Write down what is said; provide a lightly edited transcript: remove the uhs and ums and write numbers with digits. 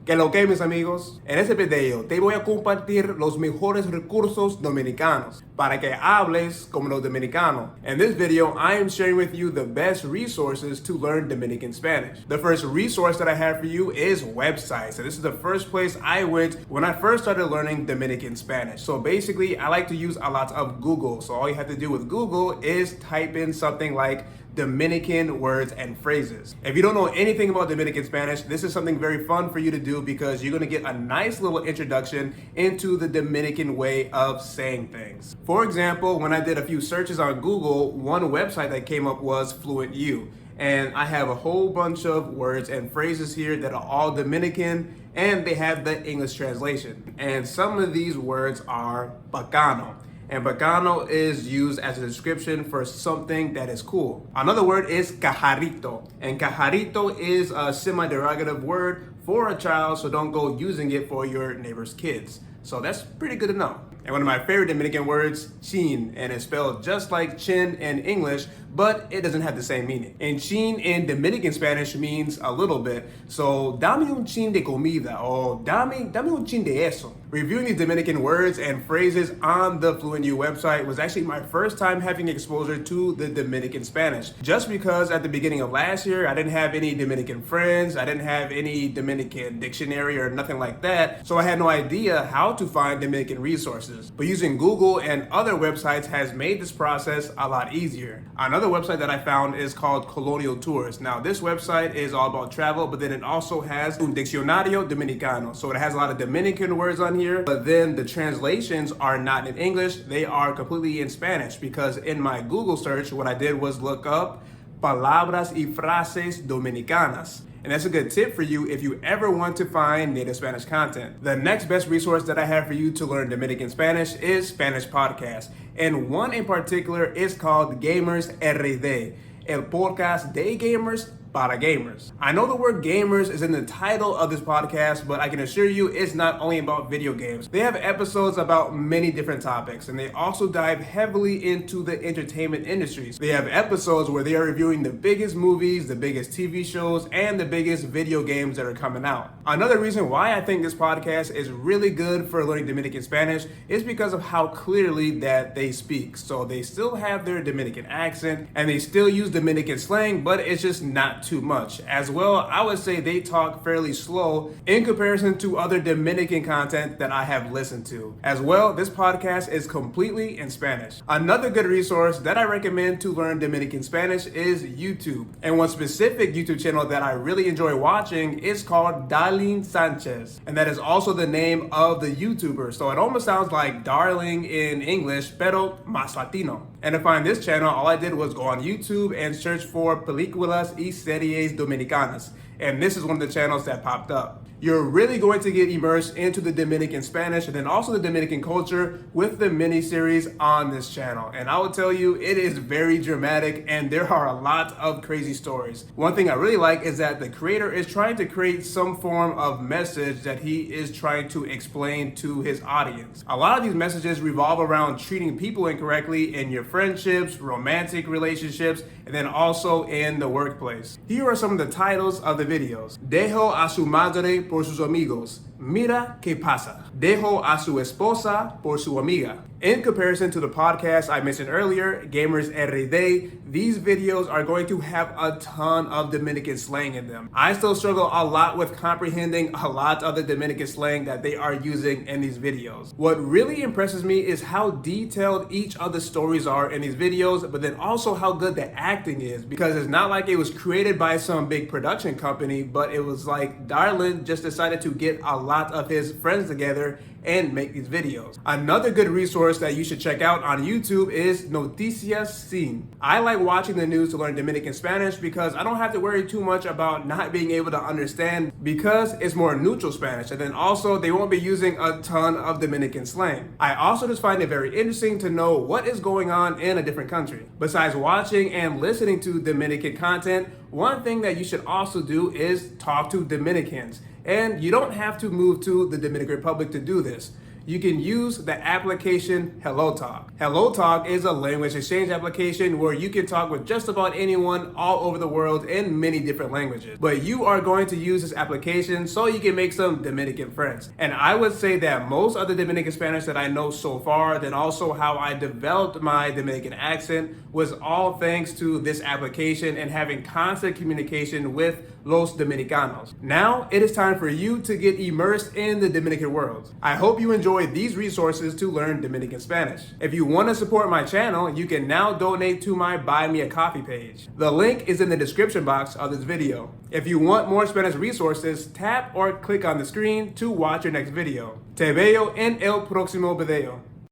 Que lo que, mis amigos, en este video te voy a compartir los mejores recursos dominicanos para que hables como los dominicanos. In this video, I am sharing with you the best resources to learn Dominican Spanish. The first resource that I have for you is websites. And this is the first place I went when I first started learning Dominican Spanish. So basically, I like to use a lot of Google. So all you have to do with Google is type in something like Dominican words and phrases. If you don't know anything about Dominican Spanish, this is something very fun for you to do because you're going to get a nice little introduction into the Dominican way of saying things. For example, when I did a few searches on Google, one website that came up was Fluent U. And I have a whole bunch of words and phrases here that are all Dominican, and they have the English translation. And some of these words are bacano. And bacano is used as a description for something that is cool. Another word is cajarito. And cajarito is a semi-derogative word for a child, so don't go using it for your neighbor's kids. So that's pretty good to know. And one of my favorite Dominican words, chin, and it's spelled just like chin in English, but it doesn't have the same meaning. And chin in Dominican Spanish means a little bit. So dame un chin de comida, or dame un chin de eso. Reviewing these Dominican words and phrases on the Fluent U website was actually my first time having exposure to the Dominican Spanish. Just because at the beginning of last year, I didn't have any Dominican friends, I didn't have any Dominican dictionary or nothing like that. So I had no idea how to find Dominican resources. But using Google and other websites has made this process a lot easier. Another website that I found is called Colonial Tours. Now this website is all about travel, but then it also has un diccionario dominicano. So it has a lot of Dominican words on here, but then the translations are not in English, they are completely in Spanish, because in my Google search, what I did was look up palabras y frases dominicanas. And that's a good tip for you if you ever want to find native Spanish content. The next best resource that I have for you to learn Dominican Spanish is Spanish podcasts. And one in particular is called GamersRD, el podcast de gamers para gamers. I know the word gamers is in the title of this podcast, but I can assure you it's not only about video games. They have episodes about many different topics, and they also dive heavily into the entertainment industries. They have episodes where they are reviewing the biggest movies, the biggest TV shows, and the biggest video games that are coming out. Another reason why I think this podcast is really good for learning Dominican Spanish is because of how clearly that they speak. So they still have their Dominican accent, and they still use Dominican slang, but it's just not too much. As well, I would say they talk fairly slow in comparison to other Dominican content that I have listened to. As well, this podcast is completely in Spanish. Another good resource that I recommend to learn Dominican Spanish is YouTube. And one specific YouTube channel that I really enjoy watching is called Darlene Sanchez. And that is also the name of the YouTuber. So it almost sounds like darling in English, pero más Latino. And to find this channel, all I did was go on YouTube and search for películas y series dominicanas. And this is one of the channels that popped up. You're really going to get immersed into the Dominican Spanish and then also the Dominican culture with the mini-series on this channel. And I will tell you, it is very dramatic and there are a lot of crazy stories. One thing I really like is that the creator is trying to create some form of message that he is trying to explain to his audience. A lot of these messages revolve around treating people incorrectly in your friendships, romantic relationships, and then also in the workplace. Here are some of the titles of the videos. Dejo a su madre por sus amigos. Mira qué pasa. Dejo a su esposa por su amiga. In comparison to the podcast I mentioned earlier, GamersRD, these videos are going to have a ton of Dominican slang in them. I still struggle a lot with comprehending a lot of the Dominican slang that they are using in these videos. What really impresses me is how detailed each of the stories are in these videos, but then also how good the acting is, because it's not like it was created by some big production company, but it was like Darlin just decided to get a lot of his friends together and make these videos. Another good resource that you should check out on YouTube is Noticias Sin. I like watching the news to learn Dominican Spanish because I don't have to worry too much about not being able to understand, because it's more neutral Spanish, and then also they won't be using a ton of Dominican slang. I also just find it very interesting to know what is going on in a different country. Besides watching and listening to Dominican content, one thing that you should also do is talk to Dominicans. And you don't have to move to the Dominican Republic to do this. you can use the application HelloTalk. HelloTalk is a language exchange application where you can talk with just about anyone all over the world in many different languages. But you are going to use this application so you can make some Dominican friends. And I would say that most of the Dominican Spanish that I know so far, then also how I developed my Dominican accent, was all thanks to this application and having constant communication with Los Dominicanos. Now it is time for you to get immersed in the Dominican world. I hope you enjoyed these resources to learn Dominican Spanish. If you want to support my channel, you can now donate to my Buy Me a Coffee page. The link is in the description box of this video. If you want more Spanish resources, tap or click on the screen to watch your next video. Te veo en el próximo video.